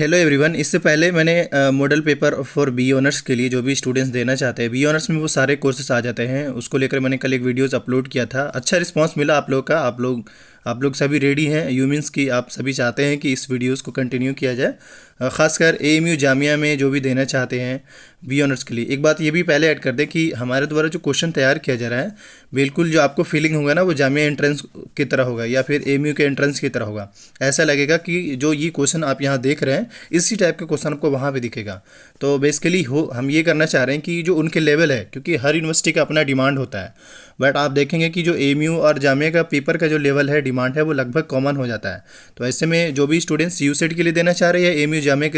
Hello everyone. इससे पहले मैंने model paper for B honours के लिए जो भी स्टूडेंट्स देना चाहते हैं, बी ऑनर्स में वो सारे कोर्सेस आ जाते हैं, उसको लेकर मैंने कल एक वीडियोस अपलोड किया था। अच्छा रिस्पांस मिला आप लोग का। आप लोग सभी रेडी हैं, यू मीन्स कि आप सभी चाहते हैं कि इस वीडियोस को कंटिन्यू किया जाए। ख़ासकर एएमयू जामिया में जो भी देना चाहते हैं बी ऑनर्स के लिए। एक बात ये भी पहले ऐड कर दें कि हमारे द्वारा जो क्वेश्चन तैयार किया जा रहा है, बिल्कुल जो आपको फीलिंग होगा ना वो जामिया एंट्रेंस की तरह होगा या फिर एएमयू के एंट्रेंस की तरह होगा। ऐसा लगेगा कि जो ये क्वेश्चन आप यहाँ देख रहे हैं इसी टाइप का क्वेश्चन आपको वहाँ पे दिखेगा। तो बेसिकली हम ये करना चाह रहे हैं कि जो उनके लेवल है, क्योंकि हर यूनिवर्सिटी का अपना डिमांड होता है, बट आप देखेंगे कि जो एएमयू और जामिया का पेपर का जो लेवल है, डिमांड है, वो लगभग कॉमन हो जाता है। तो ऐसे में जो भी स्टूडेंट्स यूसेट के लिए देना चाह रहे हैं या एएमयू जामिया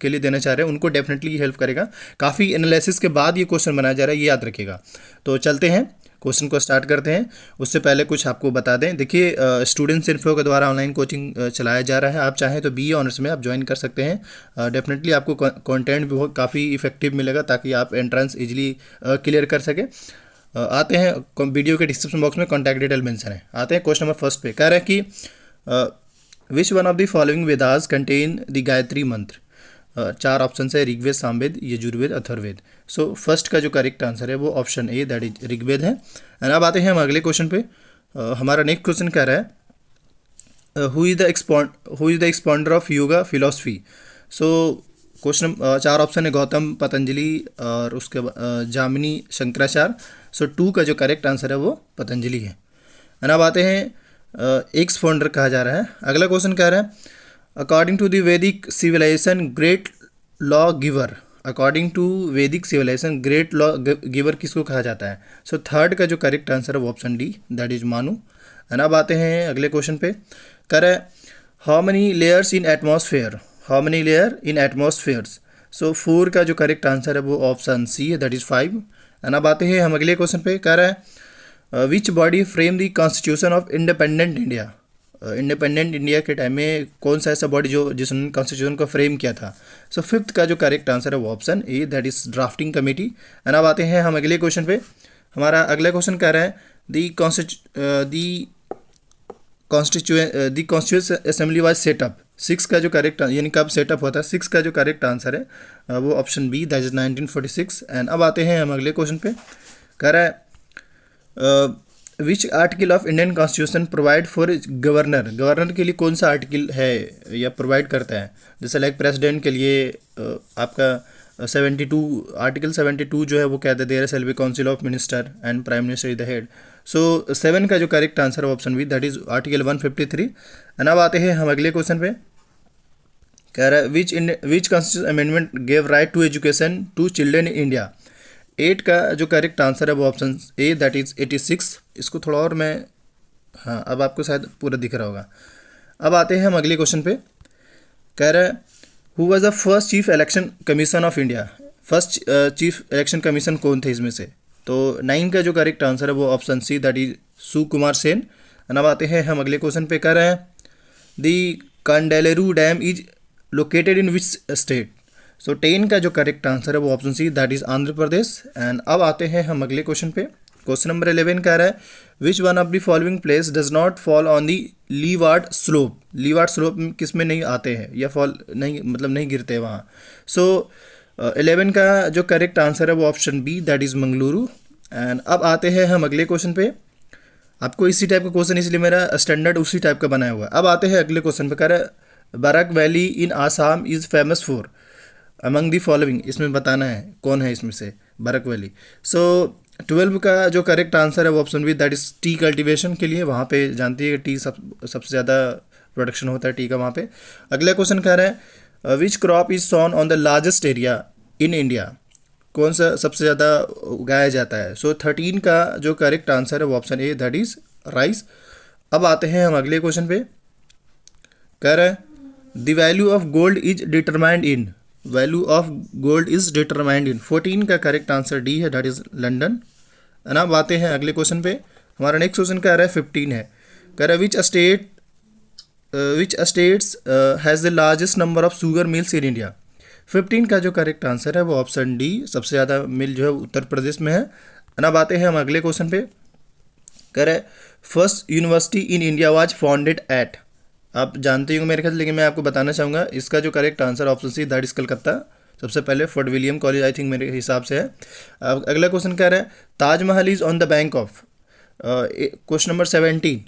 के लिए देना चाह रहे हैं, उनको डेफिनेटली हेल्प करेगा। काफ़ी एनालिसिस के बाद ये क्वेश्चन बनाया जा रहा है, ये याद रखिएगा। तो चलते हैं, क्वेश्चन को स्टार्ट करते हैं। उससे पहले कुछ आपको बता दें। देखिए, स्टूडेंट्स इन्फो के द्वारा ऑनलाइन कोचिंग चलाया जा रहा है। आप चाहें तो बी ऑनर्स में आप ज्वाइन कर सकते हैं। डेफिनेटली आपको कंटेंट भी बहुत काफ़ी इफेक्टिव मिलेगा ताकि आप एंट्रेंस इजीली क्लियर कर सकें। आते हैं, वीडियो के डिस्क्रिप्शन बॉक्स में कॉन्टैक्ट डिटेल मेंशन है। आते हैं क्वेश्चन नंबर फर्स्ट पे। कह रहे हैं कि which one of the following Vedas contain the Gayatri mantra. चार ऑप्शन है, ऋग्वेद, सामवेद, यजुर्वेद, अथर्ववेद। सो फर्स्ट का जो करेक्ट आंसर है वो option A, that is Rigveda है। एंड अब आते हैं हम अगले क्वेश्चन पे। हमारा नेक्स्ट क्वेश्चन कह रहा है who is the expounder of yoga philosophy. So question चार ऑप्शन है, गौतम, पतंजलि और उसके जामिनी, शंकराचार्य। सो टू का जो करेक्ट आंसर है वो पतंजलि है। एंड अब आते हैं एक्स फाउंडर कहा जा रहा है। अगला क्वेश्चन कह रहा है according to the Vedic civilization great law giver. According to Vedic civilization great law giver किसको कहा जाता है। सो थर्ड का जो करेक्ट आंसर है वो ऑप्शन डी, दैट इज मानु। एंड अब आते हैं अगले क्वेश्चन पे। कह रहा है how many layers in atmosphere. How many layer in एटमॉस्फेयर्स। So four का जो करेक्ट आंसर है वो ऑप्शन सी है, दैट इज 5। एंड अब आते हैं हम अगले क्वेश्चन पे। कह रहा है which body frame the constitution of independent India. Independent India के टाइम में कौन सा ऐसा बॉडी जिसने कॉन्स्टिट्यूशन को फ्रेम किया था। सो फिफ्थ का जो करेक्ट आंसर है वो option A, that is drafting committee. And अब आते हैं हम अगले क्वेश्चन पे। हमारा अगला क्वेश्चन कह रहा है the constituent assembly was setup. Six का जो करेक्ट यानी कब सेटअप होता है, सिक्स का जो करेक्ट आंसर है वो option B, that is 1946। And अब आते हैं हम अगले क्वेश्चन पे। कह रहा है which article of Indian constitution provide for governor. Governor के लिए कौन सा आर्टिकल है या प्रोवाइड करता है। जैसे लाइक प्रेसिडेंट के लिए आपका 72 आर्टिकल 72 जो है वो कहता है there shall be council of minister and prime minister is the head. So 7 का जो करेक्ट आंसर है option B, that is article 153। And अब आते हैं हम अगले क्वेश्चन पे। कह रहा है which constitution amendment gave right to education to children in India. 8 का जो करेक्ट आंसर है वो ऑप्शन ए, दैट इज 86। इसको थोड़ा और मैं, हाँ अब आपको शायद पूरा दिख रहा होगा। अब आते हैं हम अगले क्वेश्चन पे। कह रहा है who was the first chief election commission of India. First chief election commission कौन थे इसमें से। तो 9 का जो करेक्ट आंसर है वो option C, that is Sukumar Sen. And अब आते हैं हम अगले क्वेश्चन पे। कह रहे हैं the Kandaleru dam is located in which state. So 10 का जो करेक्ट आंसर है वो option C, that is Andhra Pradesh. And अब आते हैं हम अगले क्वेश्चन पे। क्वेश्चन नंबर 11 कह रहा है विच one of the following place does not fall on the leeward slope. Leeward slope किस में नहीं आते हैं या फॉल नहीं, मतलब नहीं गिरते वहाँ। सो 11 का जो करेक्ट आंसर है वो option B, that is Mangaluru. And अब आते हैं हम अगले क्वेश्चन पे। आपको इसी टाइप का क्वेश्चन इसलिए मेरा स्टैंडर्ड उसी टाइप का बनाया हुआ है। अब आते हैं अगले क्वेश्चन पे। कह रहा है Barak valley in Assam is famous for among the following. इसमें बताना है कौन है इसमें से बरक वैली। सो 12 का जो करेक्ट आंसर है वो option B, that is tea cultivation के लिए। वहाँ पे जानती है टी सबसे ज़्यादा प्रोडक्शन होता है टी का वहाँ पे। अगला क्वेश्चन कह रहा है which crop is sown on the largest area in India. कौन सा सबसे ज़्यादा उगाया जाता है। सो 13 का जो करेक्ट आंसर है वो option A, that is rice. अब आते हैं हम अगले क्वेश्चन पे। कह रहा है the value of gold is determined in. Value of gold is determined in. 14 का करेक्ट आंसर डी है, दैट इज लंदन। है ना। अब आते हैं अगले क्वेश्चन पे। हमारा नेक्स्ट क्वेश्चन कह रहा है 15 है। कह रहा है which states has the largest number of sugar mills in India. 15 का जो करेक्ट आंसर है वो ऑप्शन डी, सबसे ज़्यादा मिल जो है उत्तर प्रदेश में है। अब आते हैं हम अगले क्वेश्चन पे। कह रहे first university in India was founded at. आप जानते ही हो मेरे ख्याल, लेकिन मैं आपको बताना चाहूँगा इसका जो correct answer option C, that is Calcutta. सबसे पहले Fort William college I think मेरे हिसाब से है। अब अगला क्वेश्चन कह रहा है Taj Mahal is on the bank of, question number 17।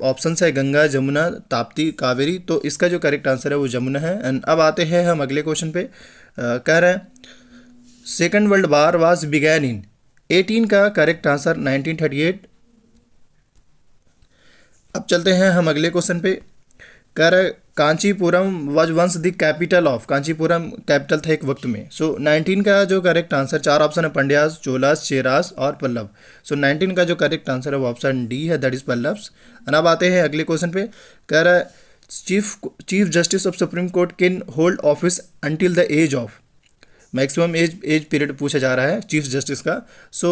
Option है गंगा, जमुना, ताप्ती, कावेरी। तो इसका जो करेक्ट आंसर है वो जमुना है। एंड अब आते हैं हम अगले क्वेश्चन पे। कह रहा है second world war was began इन 18 का करेक्ट आंसर 1938। अब चलते हैं हम अगले क्वेश्चन पे। कह रहा है Kanchipuram was once the capital of, Kanchipuram capital था एक वक्त में। सो 19 का जो करेक्ट आंसर, चार ऑप्शन है पंड्यास, चोलास, चेरास और पल्लव। सो 19 का जो करेक्ट आंसर है वो ऑप्शन डी है, दैट इज पल्लव्स। और अब आते हैं अगले क्वेश्चन पे। कह रहा है chief chief justice of Supreme Court can hold office until the age of, maximum age period पूछा जा रहा है चीफ जस्टिस का। सो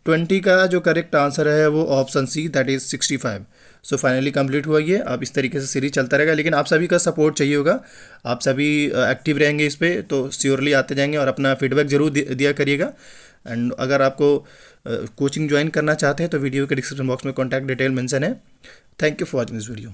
20 का जो करेक्ट आंसर है वो option C, that is 65। So finally complete हुआ ये। अब इस तरीके से सीरीज चलता रहेगा, लेकिन आप सभी का सपोर्ट चाहिए होगा। आप सभी एक्टिव रहेंगे इस पे तो श्योरली आते जाएंगे, और अपना फीडबैक जरूर दिया करिएगा। एंड अगर आपको कोचिंग ज्वाइन करना चाहते हैं तो वीडियो के डिस्क्रिप्शन बॉक्स में कॉन्टैक्ट डिटेल मेंशन है। Thank you for watching this video.